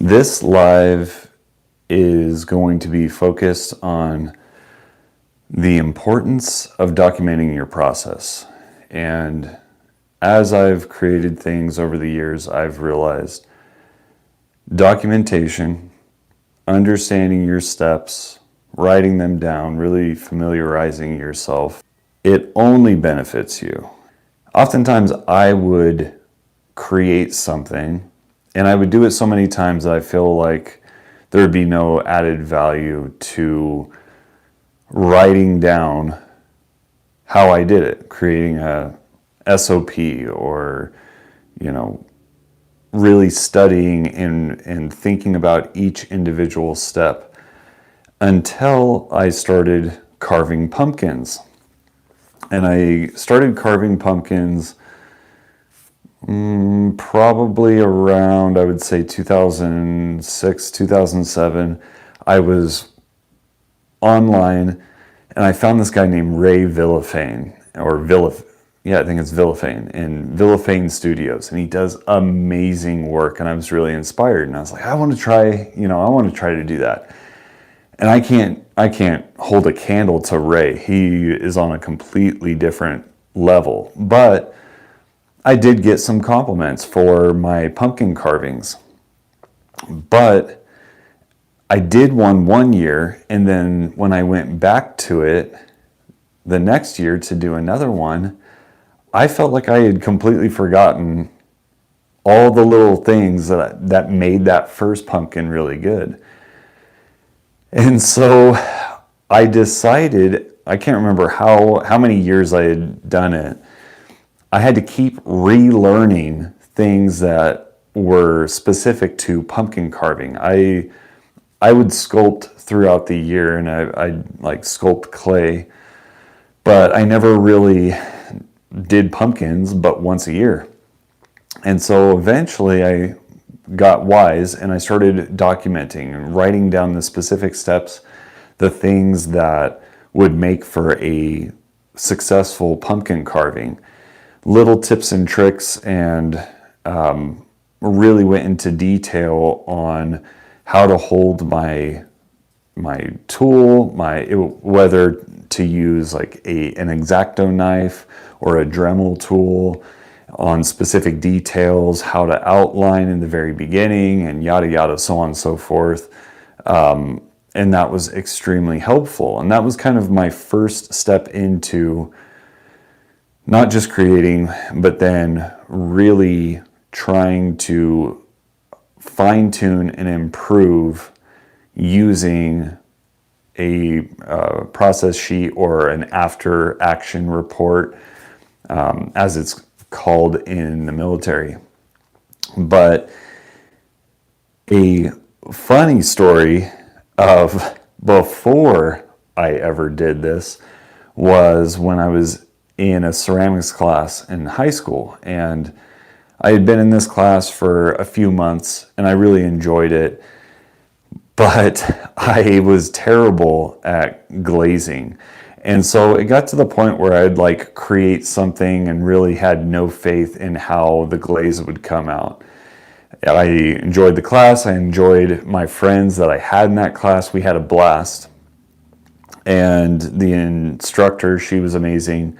This live is going to be focused on the importance of documenting your process. And as I've created things over the years, I've realized documentation, understanding your steps, writing them down, really familiarizing yourself, it only benefits you. Oftentimes I would create something and I would do it so many times that I feel like there would be no added value to writing down how I did it, creating a SOP or, really studying and thinking about each individual step until I started carving pumpkins. And I started carving pumpkins probably around, I would say 2006, 2007. I was online and I found this guy named Ray Villafane, I think it's Villafane, in Villafane Studios, and he does amazing work, and I was really inspired, and I was like, I want to try to do that. And I can't hold a candle to Ray. He is on a completely different level, but I did get some compliments for my pumpkin carvings. But I did one year, and then when I went back to it the next year to do another one, I felt like I had completely forgotten all the little things that made that first pumpkin really good. And so I decided, I can't remember how many years I had done it, I had to keep relearning things that were specific to pumpkin carving. I would sculpt throughout the year, and I like sculpt clay, but I never really did pumpkins but once a year. And so eventually I got wise and I started documenting and writing down the specific steps, the things that would make for a successful pumpkin carving, little tips and tricks, and really went into detail on how to hold my tool, whether to use like an X-Acto knife or a Dremel tool, on specific details, how to outline in the very beginning, and yada yada, so on and so forth. And that was extremely helpful. And that was kind of my first step into not just creating, but then really trying to fine-tune and improve using a process sheet or an after-action report, as it's called in the military. But a funny story of before I ever did this was when I was in a ceramics class in high school, and I had been in this class for a few months and I really enjoyed it, but I was terrible at glazing. And so it got to the point where I'd like create something and really had no faith in how the glaze would come out. I enjoyed the class. I enjoyed my friends that I had in that class. We had a blast. And the instructor, she was amazing.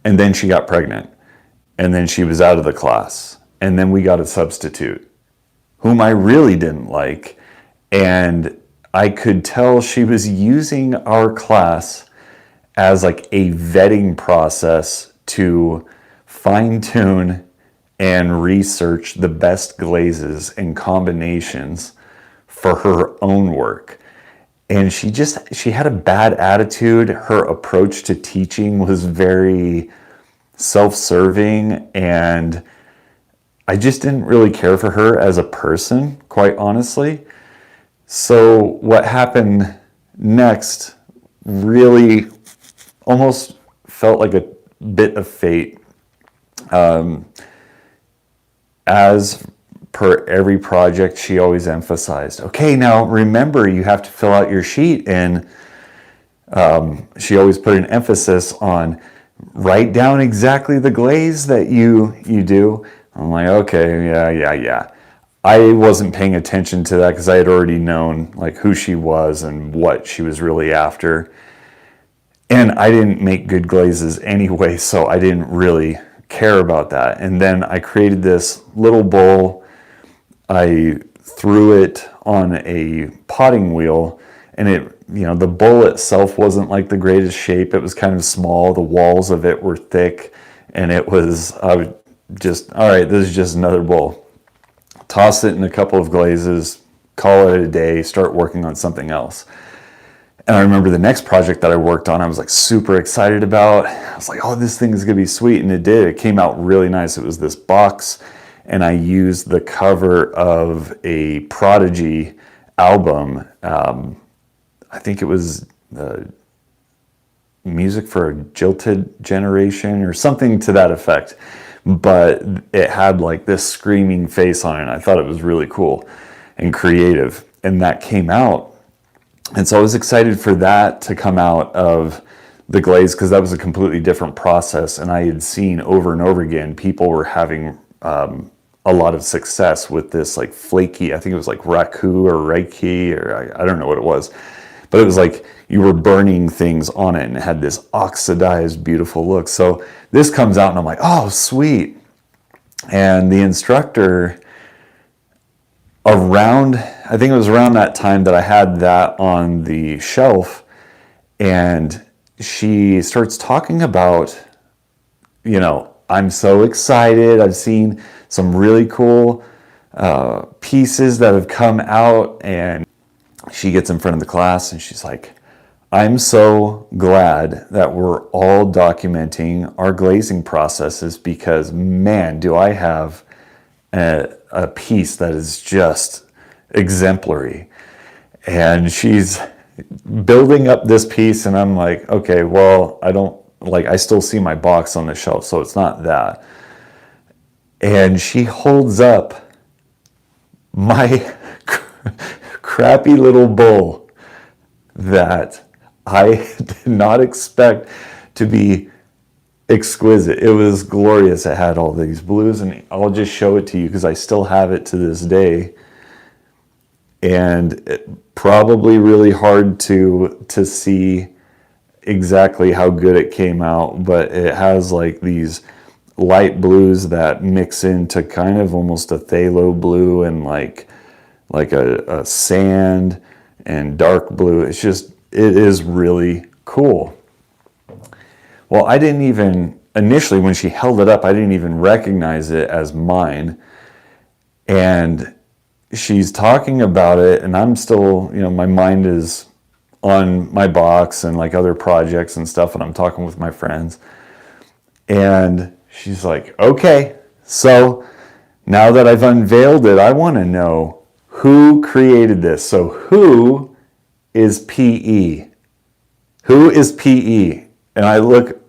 And then she got pregnant. And then she was out of the class. And then we got a substitute, whom I really didn't like. And I could tell she was using our class as like a vetting process to fine-tune and research the best glazes and combinations for her own work. And she had a bad attitude. Her approach to teaching was very self-serving, and I just didn't really care for her as a person, quite honestly. So what happened next really almost felt like a bit of fate. As per every project, she always emphasized, okay, now remember, you have to fill out your sheet. And she always put an emphasis on write down exactly the glaze that you do. I'm like, okay, yeah. I wasn't paying attention to that because I had already known like who she was and what she was really after. And I didn't make good glazes anyway, so I didn't really care about that. And then I created this little bowl. I threw it on a potting wheel, and the bowl itself wasn't like the greatest shape. It was kind of small. The walls of it were thick, and I was just, all right, this is just another bowl. Toss it in a couple of glazes, call it a day, start working on something else. And I remember the next project that I worked on, I was like super excited about. I was like, oh, this thing is gonna be sweet. And it did. It came out really nice. It was this box, and I used the cover of a Prodigy album. I think it was Music for a Jilted Generation or something to that effect. But it had like this screaming face on it. And I thought it was really cool and creative. And that came out. And so I was excited for that to come out of the glaze because that was a completely different process. And I had seen over and over again, people were having a lot of success with this like flaky, I think it was like raku or reiki, or I don't know what it was. But it was like you were burning things on it and it had this oxidized, beautiful look. So this comes out and I'm like, oh, sweet. And the instructor I think it was around that time that I had that on the shelf, and she starts talking about, I'm so excited. I've seen some really cool pieces that have come out, and she gets in front of the class and she's like, I'm so glad that we're all documenting our glazing processes because, man, do I have a piece that is just exemplary. And she's building up this piece, and I'm like, okay, well, I still see my box on the shelf, so it's not that. And she holds up my crappy little bowl that I did not expect to be exquisite. It was glorious. It had all these blues, and I'll just show it to you because I still have it to this day. And it, probably really hard to see exactly how good it came out, but it has like these light blues that mix into kind of almost a phthalo blue and like a sand and dark blue. It is really cool. Well, I didn't even, initially when she held it up, I didn't even recognize it as mine. And she's talking about it, and I'm still, my mind is on my box and like other projects and stuff, and I'm talking with my friends. And she's like, okay, so now that I've unveiled it, I want to know who created this. So who is PE? Who is PE? And I look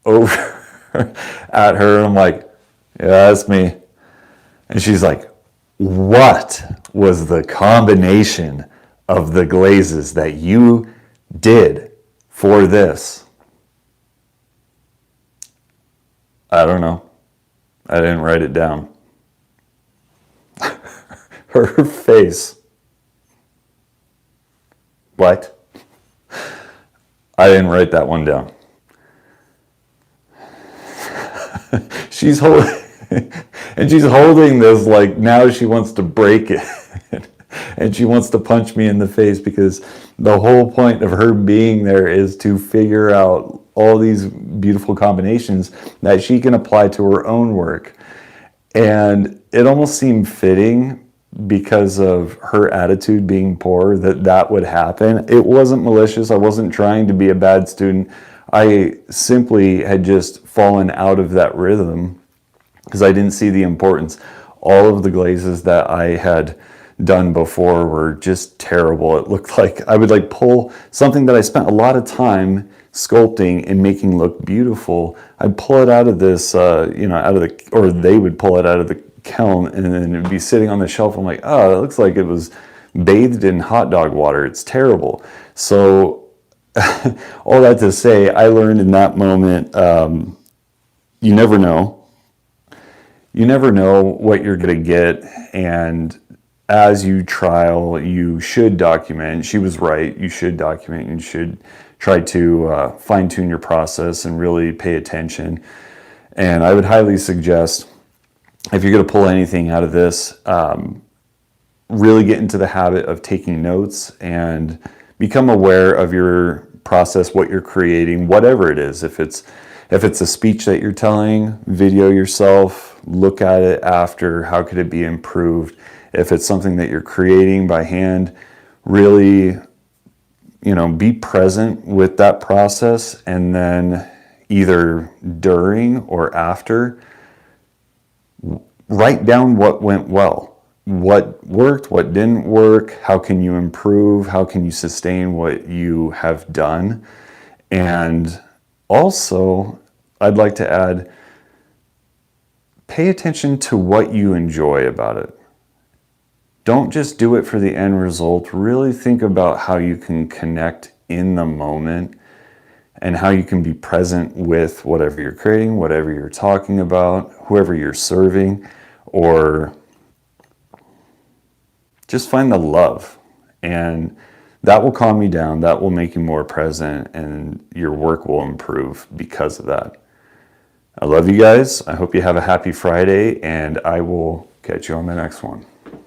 over at her and I'm like, yeah, that's me. And she's like, what was the combination of the glazes that you did for this? I don't know. I didn't write it down. Her face. What? I didn't write that one down. She's holding this like now she wants to break it. And she wants to punch me in the face because the whole point of her being there is to figure out all these beautiful combinations that she can apply to her own work. And it almost seemed fitting because of her attitude being poor that would happen. It wasn't malicious. I wasn't trying to be a bad student. I simply had just fallen out of that rhythm because I didn't see the importance. All of the glazes that I had done before were just terrible. It looked like I would like pull something that I spent a lot of time sculpting and making look beautiful. I'd pull it out of this, or they would pull it out of the kiln, and then it'd be sitting on the shelf. I'm like, oh, it looks like it was bathed in hot dog water. It's terrible. So all that to say, I learned in that moment, you never know. you never know what you're going to get. And as you trial, you should document. She was right. You should document. You should try to fine tune your process and really pay attention. And I would highly suggest, if you're going to pull anything out of this, really get into the habit of taking notes and become aware of your process, what you're creating, whatever it is. If it's a speech that you're telling, video yourself, look at it after, how could it be improved? If it's something that you're creating by hand, really, be present with that process, and then either during or after, write down what went well. What worked, what didn't work, how can you improve, how can you sustain what you have done. And also, I'd like to add, pay attention to what you enjoy about it. Don't just do it for the end result. Really think about how you can connect in the moment and how you can be present with whatever you're creating, whatever you're talking about, whoever you're serving, or just find the love, and that will calm you down. That will make you more present, and your work will improve because of that. I love you guys. I hope you have a happy Friday, and I will catch you on the next one.